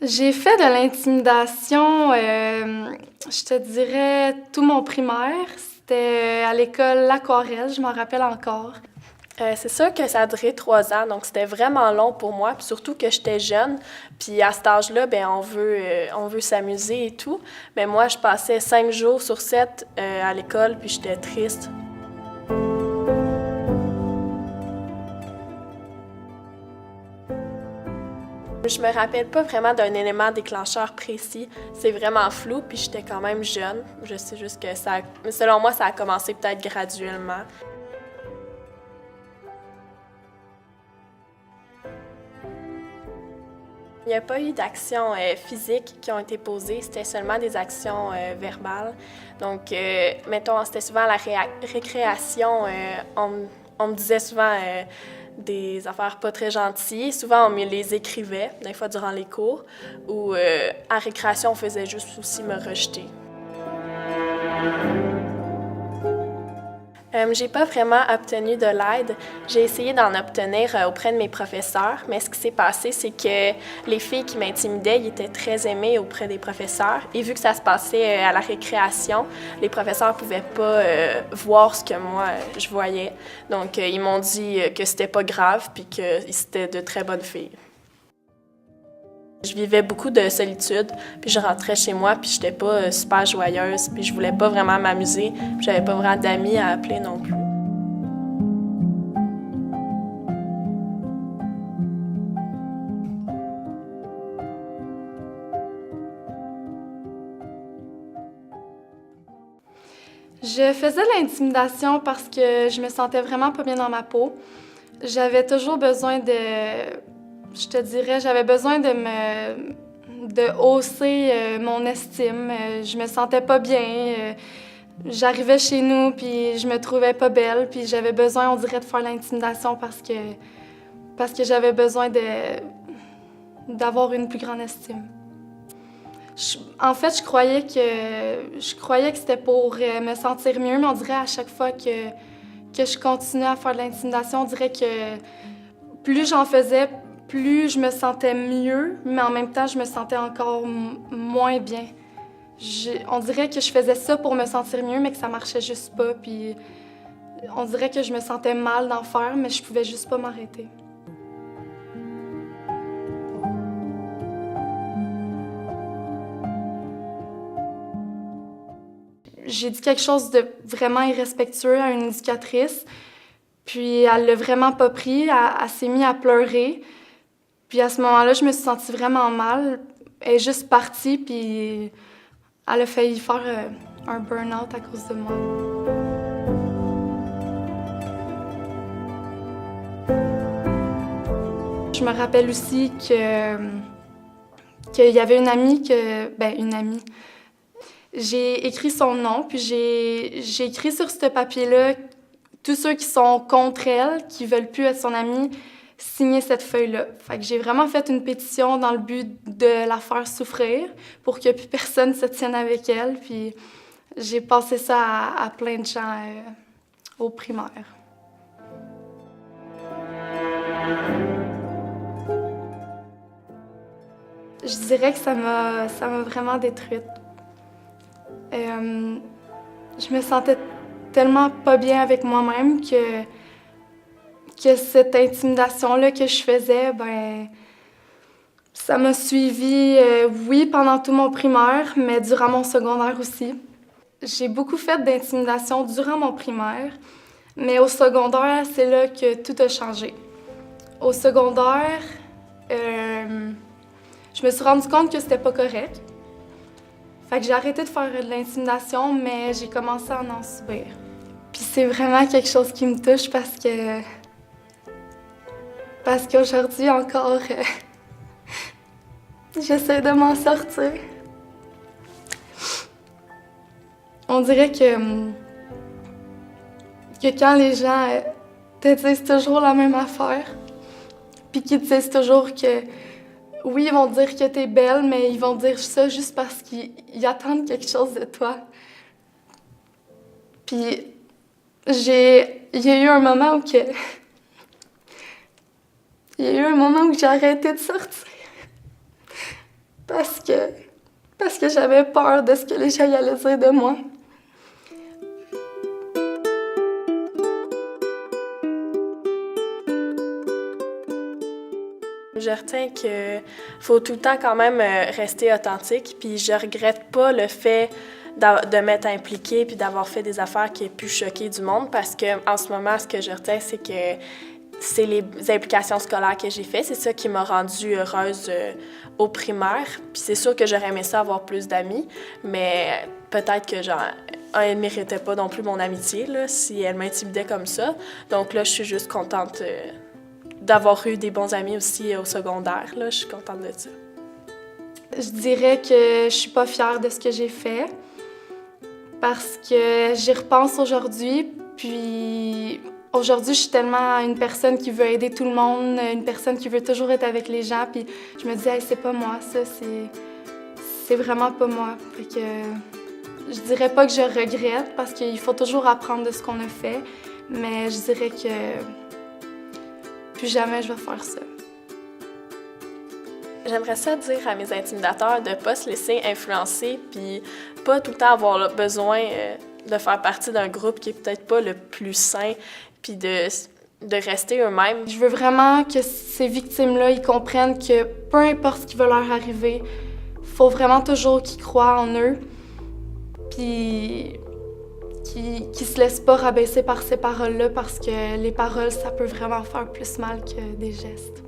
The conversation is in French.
J'ai fait de l'intimidation, je te dirais, tout mon primaire. C'était à l'école L'Aquarelle, je m'en rappelle encore. C'est sûr que ça a duré 3 ans, donc c'était vraiment long pour moi, puis surtout que j'étais jeune. Puis à cet âge-là, ben on veut s'amuser et tout. Mais moi, je passais 5 jours sur 7 à l'école, puis j'étais triste. Je me rappelle pas vraiment d'un élément déclencheur précis. C'est vraiment flou, puis j'étais quand même jeune. Je sais juste que selon moi, ça a commencé peut-être graduellement. Il n'y a pas eu d'actions physiques qui ont été posées, c'était seulement des actions verbales. Donc, mettons, c'était souvent à la récréation, on me disait souvent des affaires pas très gentilles. Souvent, on me les écrivait, des fois durant les cours, ou à récréation, on faisait juste aussi me rejeter. J'ai pas vraiment obtenu de l'aide. J'ai essayé d'en obtenir auprès de mes professeurs, mais ce qui s'est passé, c'est que les filles qui m'intimidaient, ils étaient très aimées auprès des professeurs. Et vu que ça se passait à la récréation, les professeurs pouvaient pas voir ce que moi je voyais. Donc ils m'ont dit que c'était pas grave, puis que c'était de très bonnes filles. Je vivais beaucoup de solitude, puis je rentrais chez moi, puis j'étais pas super joyeuse, puis je voulais pas vraiment m'amuser, puis j'avais pas vraiment d'amis à appeler non plus. Je faisais de l'intimidation parce que je me sentais vraiment pas bien dans ma peau. J'avais toujours besoin je te dirais, j'avais besoin de hausser mon estime. Je me sentais pas bien. J'arrivais chez nous, puis je me trouvais pas belle, puis j'avais besoin, on dirait, de faire l'intimidation parce que j'avais besoin d'avoir une plus grande estime. En fait, je croyais que c'était pour me sentir mieux, mais on dirait à chaque fois que je continuais à faire de l'intimidation, on dirait que plus j'en faisais, plus je me sentais mieux, mais en même temps, je me sentais encore moins bien. On dirait que je faisais ça pour me sentir mieux, mais que ça marchait juste pas. Puis on dirait que je me sentais mal d'en faire, mais je pouvais juste pas m'arrêter. J'ai dit quelque chose de vraiment irrespectueux à une éducatrice, puis elle l'a vraiment pas pris, elle s'est mise à pleurer. Puis à ce moment-là, je me suis sentie vraiment mal. Elle est juste partie, puis elle a failli faire un burn-out à cause de moi. Je me rappelle aussi qu'il y avait une amie une amie. J'ai écrit son nom, puis j'ai écrit sur ce papier-là tous ceux qui sont contre elle, qui veulent plus être son amie, signer cette feuille-là. Fait que j'ai vraiment fait une pétition dans le but de la faire souffrir pour que plus personne se tienne avec elle. Puis j'ai passé ça à plein de gens au primaire. Je dirais que ça m'a vraiment détruite. Je me sentais tellement pas bien avec moi-même que cette intimidation-là que je faisais, ça m'a suivie, oui, pendant tout mon primaire, mais durant mon secondaire aussi. J'ai beaucoup fait d'intimidation durant mon primaire, mais au secondaire, c'est là que tout a changé. Au secondaire, je me suis rendu compte que c'était pas correct. Fait que j'ai arrêté de faire de l'intimidation, mais j'ai commencé à en subir. Puis c'est vraiment quelque chose qui me touche parce qu'aujourd'hui encore, j'essaie de m'en sortir. On dirait que quand les gens te disent toujours la même affaire, puis qu'ils te disent toujours que oui, ils vont dire que t'es belle, mais ils vont dire ça juste parce qu'ils attendent quelque chose de toi. Puis il y a eu un moment où j'ai arrêté de sortir. parce que j'avais peur de ce que les gens allaient dire de moi. Je retiens qu'il faut tout le temps quand même rester authentique, puis je regrette pas le fait de m'être impliquée puis d'avoir fait des affaires qui aient pu choquer du monde, parce qu'en ce moment, ce que je retiens, c'est que c'est les implications scolaires que j'ai faites. C'est ça qui m'a rendue heureuse au primaire. Puis c'est sûr que j'aurais aimé ça avoir plus d'amis, mais peut-être que elle ne méritait pas non plus mon amitié là, si elle m'intimidait comme ça. Donc là, je suis juste contente d'avoir eu des bons amis aussi au secondaire. Là, je suis contente de ça. Je dirais que je suis pas fière de ce que j'ai fait parce que j'y repense aujourd'hui, puis aujourd'hui, je suis tellement une personne qui veut aider tout le monde, une personne qui veut toujours être avec les gens, puis je me dis hey, c'est pas moi, ça, c'est vraiment pas moi. Fait que je dirais pas que je regrette parce qu'il faut toujours apprendre de ce qu'on a fait, mais je dirais que plus jamais je vais faire ça. J'aimerais ça dire à mes intimidateurs de ne pas se laisser influencer puis pas tout le temps avoir besoin de faire partie d'un groupe qui est peut-être pas le plus sain puis de rester eux-mêmes. Je veux vraiment que ces victimes-là, ils comprennent que peu importe ce qui va leur arriver, faut vraiment toujours qu'ils croient en eux puis qu'ils se laissent pas rabaisser par ces paroles-là parce que les paroles, ça peut vraiment faire plus mal que des gestes.